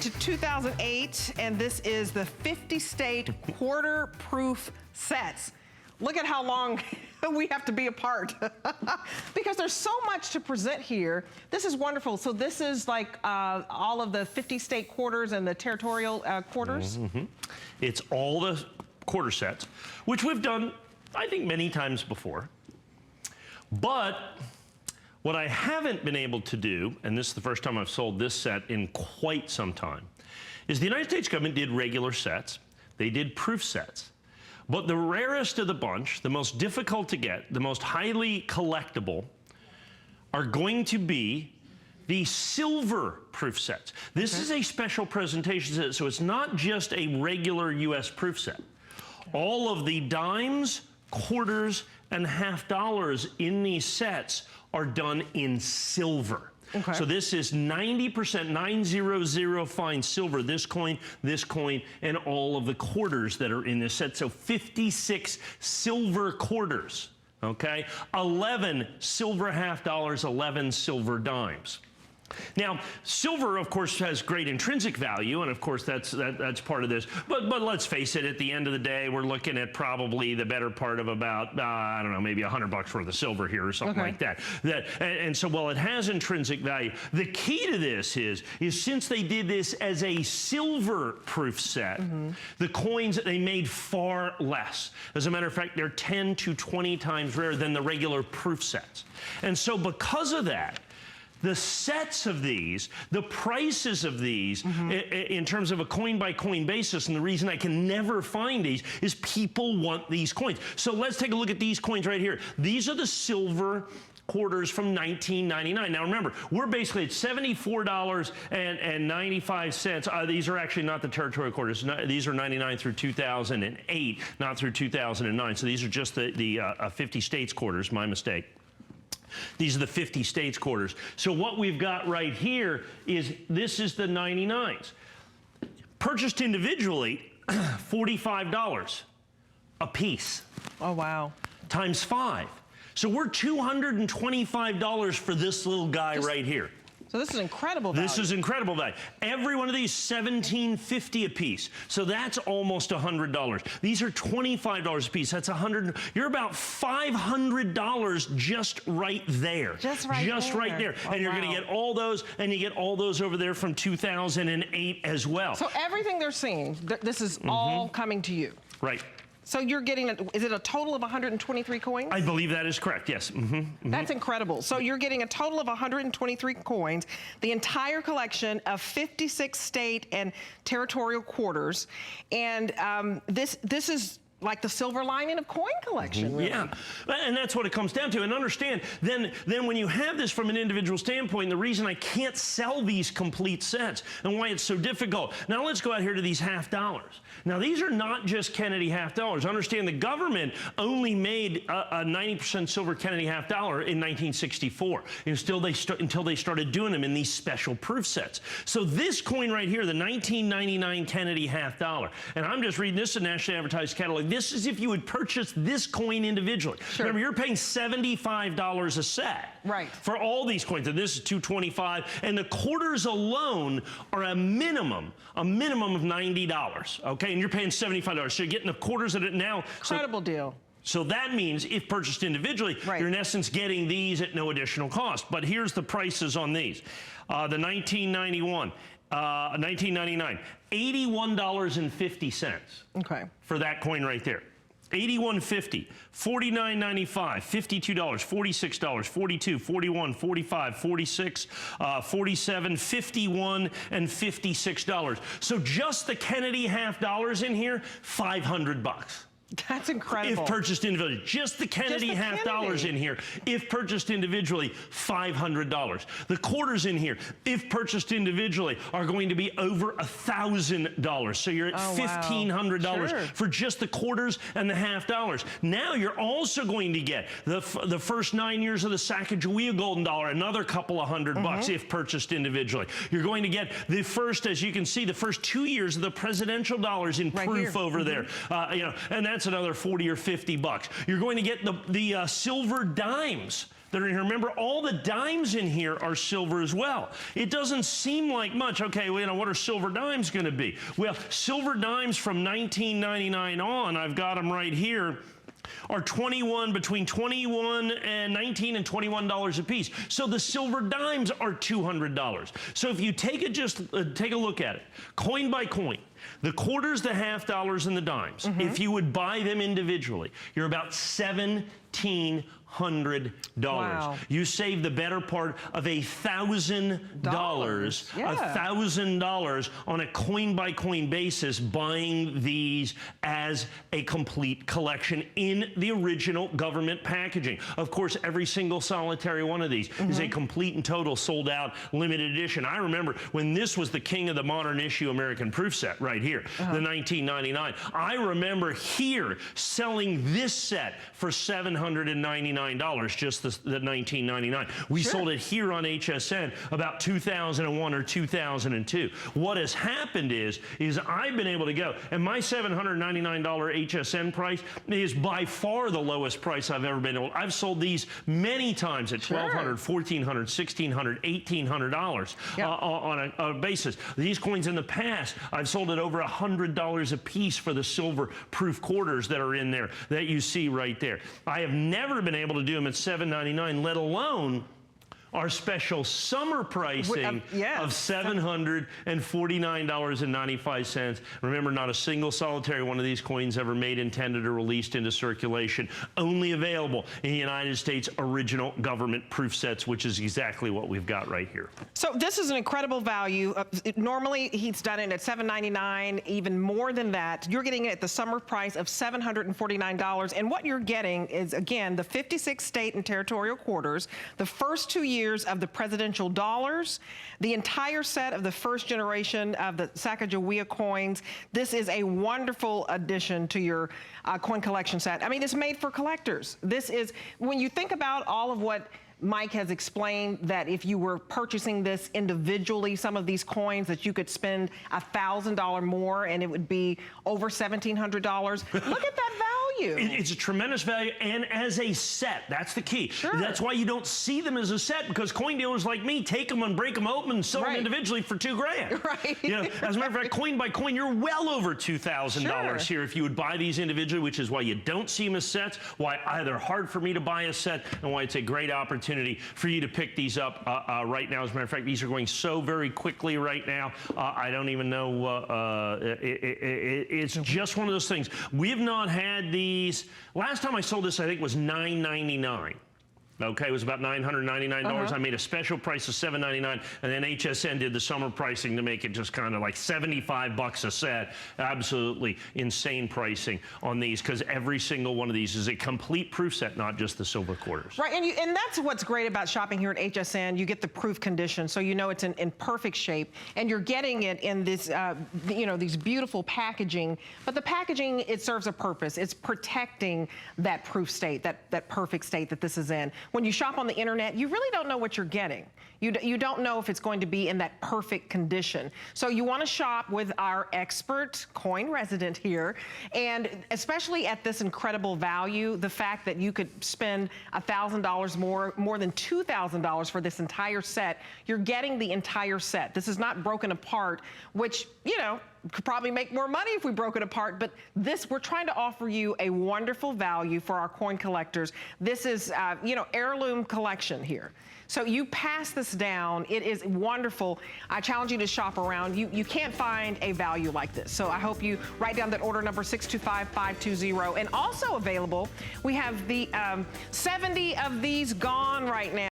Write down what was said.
to 2008, and this is the 50-state quarter-proof sets. Look at how long we have to be apart because there's so much to present here. This is wonderful. So this is like all of the 50-state quarters and the territorial quarters? Mm-hmm. It's all the quarter sets, which we've done, I think, many times before. But what I haven't been able to do, and this is the first time I've sold this set in quite some time, is the United States government did regular sets. They did proof sets. But the rarest of the bunch, the most difficult to get, the most highly collectible, are going to be the silver proof sets. This is a special presentation set, so it's not just a regular US proof set. All of the dimes, quarters, and half dollars in these sets are done in silver. Okay. So this is 90%, 900 fine silver, this coin, and all of the quarters that are in this set. So 56 silver quarters, okay? 11 silver half dollars, 11 silver dimes. Now, silver, of course, has great intrinsic value, and of course, that's part of this. But let's face it, at the end of the day, we're looking at probably the better part of about, I don't know, maybe $100 worth of silver here or something like that. And so while it has intrinsic value, the key to this is since they did this as a silver-proof set, the coins that they made far less. As a matter of fact, they're 10 to 20 times rarer than the regular proof sets. And so because of that, the sets of these, the prices of these, in terms of a coin-by-coin basis, and the reason I can never find these is people want these coins. So let's take a look at these coins right here. These are the silver quarters from 1999. Now remember, we're basically at $74.95. These are actually not the territorial quarters. These are 99 through 2008, not through 2009. So these are just the 50 states quarters, my mistake. These are the 50 states quarters. So what we've got right here is, this is the 99s. Purchased individually, $45 a piece. Oh, wow. Times 5. So we're $225 for this little guy right here. So this is incredible value. This is incredible value. Every one of these, $17.50 a piece. So that's almost $100. These are $25 a piece. That's $100. You're about $500 just right there. Just right there. Oh, and you're going to get all those, and you get all those over there from 2008 as well. So everything they're seeing, this is all coming to you. Right. So you're getting, is it a total of 123 coins? I believe that is correct, yes. That's incredible. So you're getting a total of 123 coins, the entire collection of 56 state and territorial quarters. And this is like the silver lining of coin collection, really. Yeah, and that's what it comes down to. And understand, then when you have this from an individual standpoint, the reason I can't sell these complete sets and why it's so difficult. Now let's go out here to these half dollars. Now these are not just Kennedy half dollars. Understand the government only made a 90% silver Kennedy half dollar in 1964 until they started doing them in these special proof sets. So this coin right here, the 1999 Kennedy half dollar, and I'm just reading this in Nationally Advertised Catalog. This is if you would purchase this coin individually. Sure. Remember, you're paying $75 a set for all these coins. And this is $225, and the quarters alone are a minimum of $90. Okay, and you're paying $75. So you're getting the quarters at it now. Incredible deal. So that means if purchased individually, you're in essence getting these at no additional cost. But here's the prices on these. The 1991. 1999, $81.50. Okay. For that coin right there. $81.50, $49.95, $52, $46, $42, $41, $45, $46, $47, $51, and $56. So just the Kennedy half dollars in here, $500. That's incredible. If purchased individually. Just the Kennedy half dollars in here. If purchased individually, $500. The quarters in here, if purchased individually, are going to be over $1,000. So you're at $1,500 for just the quarters and the half dollars. Now you're also going to get the first 9 years of the Sacagawea golden dollar, another couple of $100 if purchased individually. You're going to get the first, as you can see, the first 2 years of the presidential dollars in proof over there. You know, and that's another $40 or $50. You're going to get the silver dimes that are in here. Remember, all the dimes in here are silver as well. It doesn't seem like much. Okay, well, what are silver dimes going to be? Well, silver dimes from 1999 on, I've got them right here, are between $19 and $21 a piece. So the silver dimes are $200. So if you take a look at it, coin by coin, the quarters, the half dollars, and the dimes, if you would buy them individually, you're about $1,700. Wow. You save the better part of $1,000, $1,000 on a coin-by-coin basis buying these as a complete collection in the original government packaging. Of course, every single solitary one of these is a complete and total sold-out limited edition. I remember when this was the king of the modern issue American proof set right here, the 1999. I remember here selling this set for $799, just the 1999. We sold it here on HSN about 2001 or 2002. What has happened is I've been able to go, and my $799 HSN price is by far the lowest price I've ever been able. I've sold these many times at $1,200, $1,400, $1,600, $1,800 on a basis. These coins in the past, I've sold at over $100 a piece for the silver proof quarters that are in there that you see right there. I have never been able to do them at $7.99, let alone our special summer pricing of $749.95. Remember, not a single solitary one of these coins ever made, intended, or released into circulation. Only available in the United States original government proof sets, which is exactly what we've got right here. So this is an incredible value. Normally, he's done it at $7.99, even more than that. You're getting it at the summer price of $749. And what you're getting is, again, the 56 state and territorial quarters, the first 2 years of the presidential dollars, the entire set of the first generation of the Sacagawea coins. This is a wonderful addition to your coin collection set. I mean, it's made for collectors. This is, when you think about all of what Mike has explained, that if you were purchasing this individually, some of these coins, that you could spend $1,000 more and it would be over $1,700. Look at that value. It's a tremendous value, and as a set, that's the key. That's why you don't see them as a set, because coin dealers like me take them and break them open and sell them individually for $2,000. You know, as a matter of fact, coin by coin, you're well over $2,000 here if you would buy these individually, which is why you don't see them as sets, why they're hard for me to buy a set, and why it's a great opportunity for you to pick these up right now. As a matter of fact, these are going so very quickly right now, I don't even know. It's just one of those things. We have not had these. Last time I sold this, I think, was $9.99. Okay, it was about $999. I made a special price of $7.99, and then HSN did the summer pricing to make it just kind of like $75 a set. Absolutely insane pricing on these, because every single one of these is a complete proof set, not just the silver quarters. Right, and that's what's great about shopping here at HSN. You get the proof condition, so you know it's in perfect shape, and you're getting it in this, you know, these beautiful packaging. But the packaging, it serves a purpose. It's protecting that proof state, that perfect state that this is in. When you shop on the internet, you really don't know what you're getting. You don't know if it's going to be in that perfect condition. So you want to shop with our expert coin resident here, and especially at this incredible value, the fact that you could spend $1,000 more than $2,000 for this entire set. You're getting the entire set. This is not broken apart, which, you know, could probably make more money if we broke it apart, but this, we're trying to offer you a wonderful value for our coin collectors. This is, you know, heirloom collection here. So you pass this down, it is wonderful. I challenge you to shop around. You can't find a value like this. So I hope you write down that order number 625520. And also available, we have the 70 of these gone right now.